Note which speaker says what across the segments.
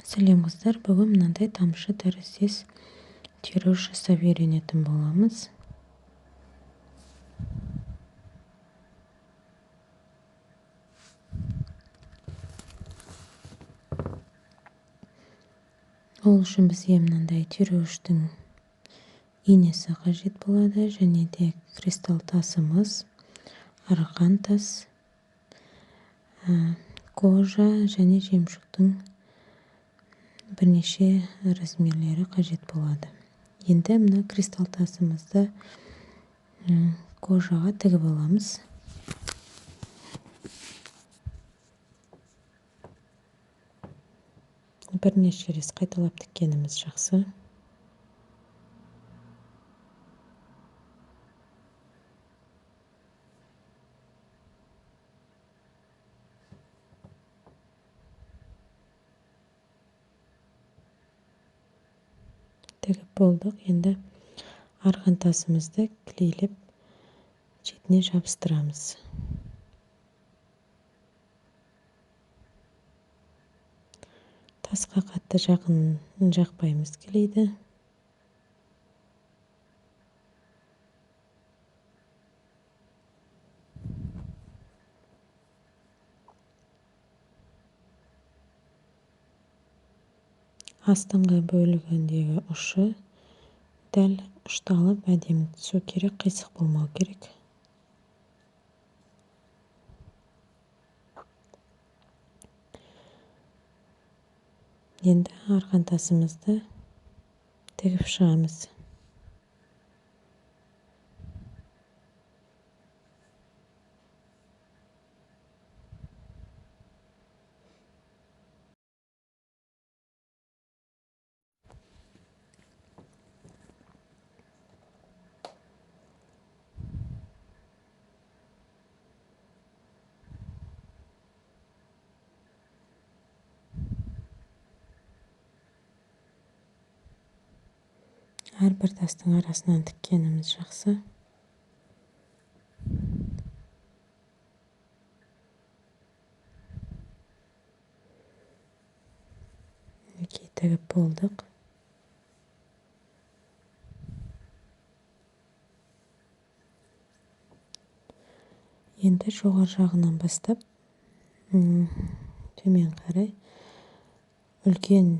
Speaker 1: Сәлем қыздар, бүгін мынандай тамшы тәріздес тираждауыш жасап үйренетін боламыз. Ол үшін бізге мынандай тираждың инесі қажет болады, және де кристалл тасымыз, арқан тас, кожа және жемшіктің бірнеше размерлері қажет болады. Енді мына кристалл тасымызды кожаға тігіп аламыз. Бірнеше рет қайталап тіккеніміз жақсы. Тігіп болдық. Енді арқан тасымызды клейлеп шетіне жабыстырамыз. Тасқа қатты жақын жақпаймыз клейді. Астыңғы бөлігіндегі ұшы дәл ұшталып әдемі түсу керек, қисық болмау керек. Енді арқан тасымызды тігіп шығамыз. Әрбір тастың арасынан тіккеніміз жақсы. Тігіп болдық. Енді жоғар жағынан бастап төмен қарай үлкен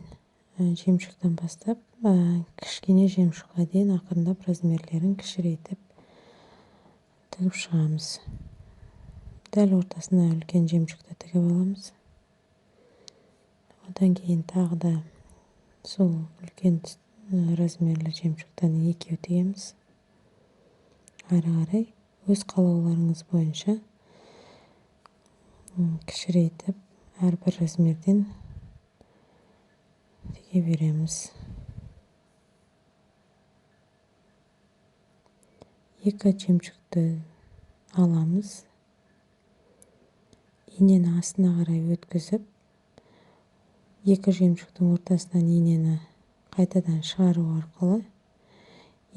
Speaker 1: жемшіктен бастап кішкене жемшікке дейін ақырындап размерлерін кішірейтіп тігіп шығамыз. Дәл ортасына үлкен жемшікті тігіп аламыз. Одан кейін тағы да сол үлкен размерлі жемшіктен екеу тігеміз. Ары қарай өз қалауларыңыз бойынша кішірейтіп әрбір размерден тіге береміз. Екі жемшікті аламыз. Инені астына қарай өткізіп, екі жемшіктің ортасынан инені қайтадан шығару арқылы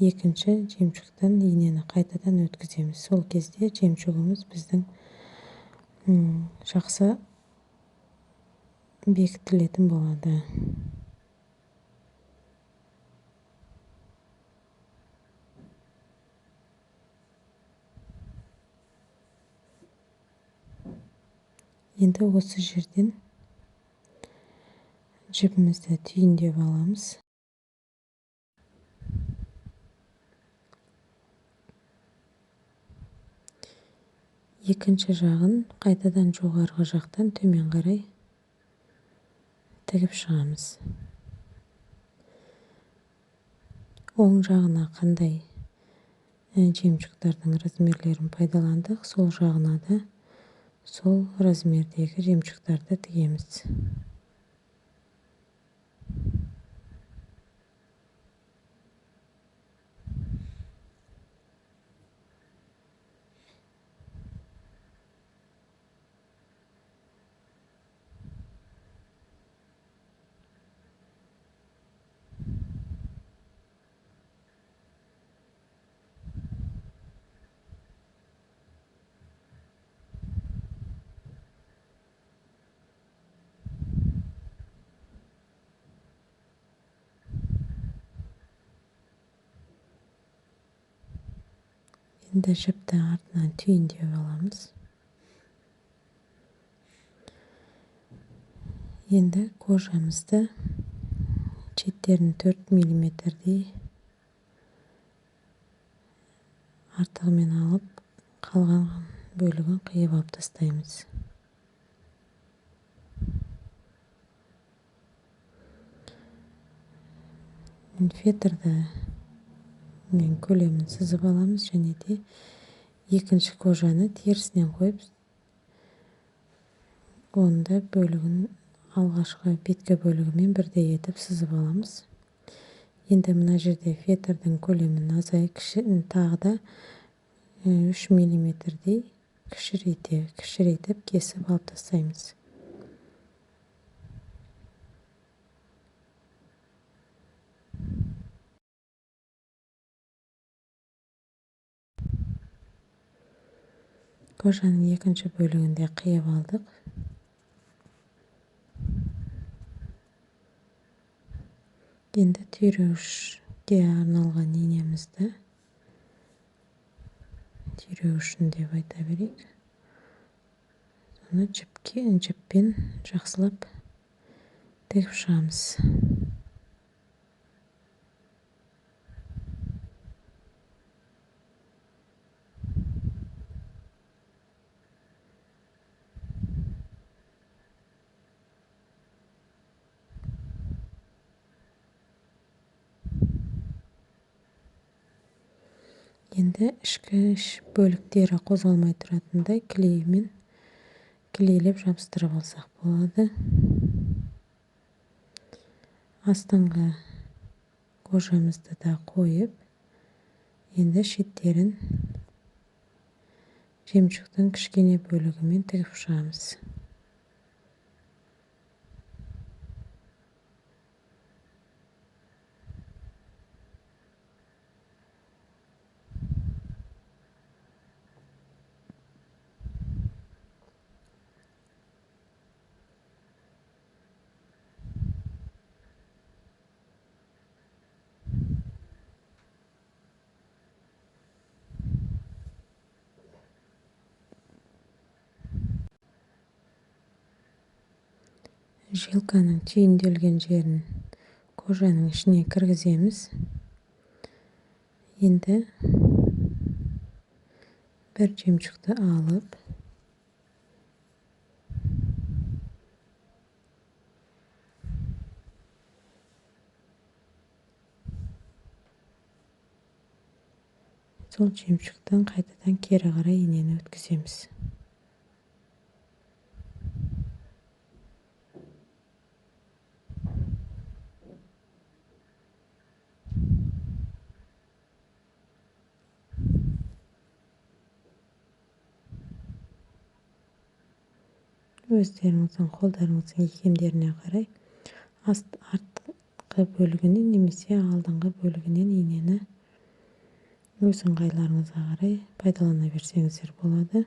Speaker 1: екінші жемшіктен инені қайтадан өткіземіз. Сол кезде жемшігіміз біздің жақсы бекітілетін болады. Енді осы жерден жібімізді түйіндеп аламыз. Екінші жағын қайтадан жоғарғы жақтан төмен қарай тігіп шығамыз. Оң жағына қандай жемшіктердің размерлерін пайдаландық, сол жағына да сол размердегі жемшіктерді тігеміз. Енді жіпті артынан түйіндеп аламыз. Енді кожамызды шеттерін 4 мм-дей артығымен алып, қалған бөлігін қиып алып тастаймыз. Фетрді мен көлемін сызып аламыз, және де екінші кожаны терісінен қойып, онда бөлігін алғашқы беткі бөлігімен бірдей етіп сызып аламыз. Енді мына жерде фетрдің көлемін тағы да 3 мм-дей кішірейтіп кесіп алып тастаймыз. Кожаның екінші бөлігінде қиып алдық. Енді түйреуішке арналған инемізді, түйреуішін деп айта берейік, соны жіппен жақсылап тігіп шығамыз. Енді ішкі бөліктері қозғалмай тұратындай клейлеп жабыстырып алсақ болады. Астыңғы кожамызды да қойып, енді шеттерін жемшіктің кішкене бөлігімен тігіп шығамыз. Жилканың түйінделген жерін кожаның ішіне кіргіземіз. Енді бір жемшікті алып, сол жемшіктен қайтадан кері қарай инені өткіземіз. Өздеріңіздің қолдарыңыздың икемдеріне қарай артқы бөлігінен немесе алдыңғы бөлігінен инені өз ыңғайларыңызға қарай пайдалана берсеңіздер болады.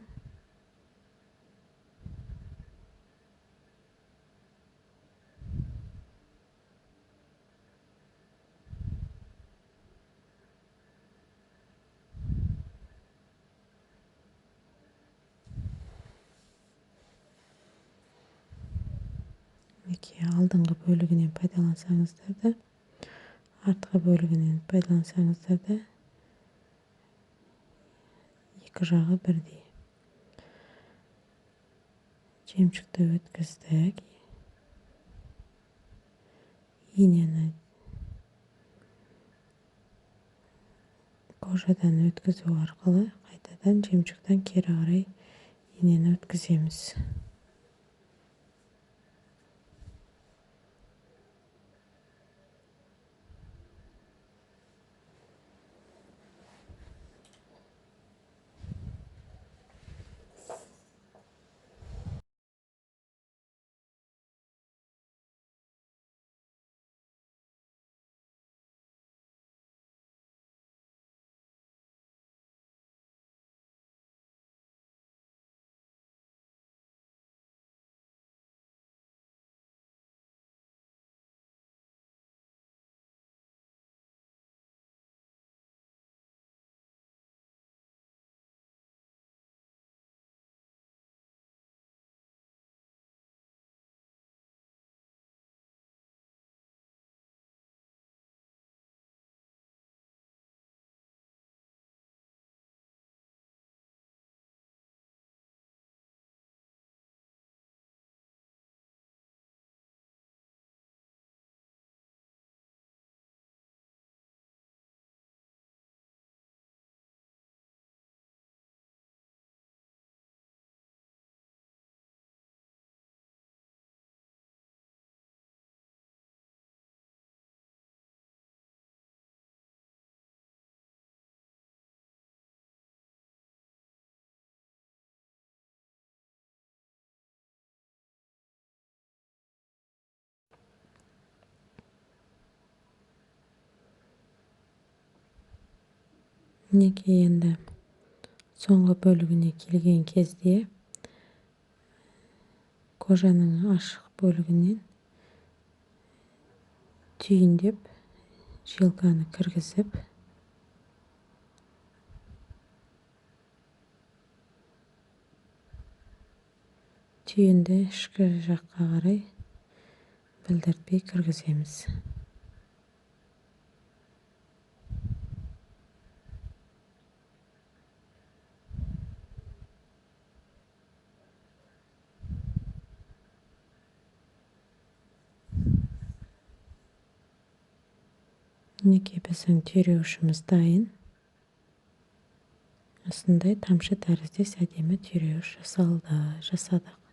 Speaker 1: Алдыңғы бөлігінен пайдалансаңыздар да, артқы бөлігінен пайдалансаңыздар да, екі жағы бірдей. Жемшікті өткіздік. Инені кожадан өткізу арқылы қайтадан жемшіктен кері қарай инені өткіземіз. Мінекей енді соңғы бөлігіне келген кезде кожаның ашық бөлігінен түйіндеп жилканы кіргізіп түйінді ішкі жаққа қарай білдіртпей кіргіземіз. Мінекей біздің түйреуішіміз дайын. Осындай тамшы тәріздес әдемі түйреуіш жасадық.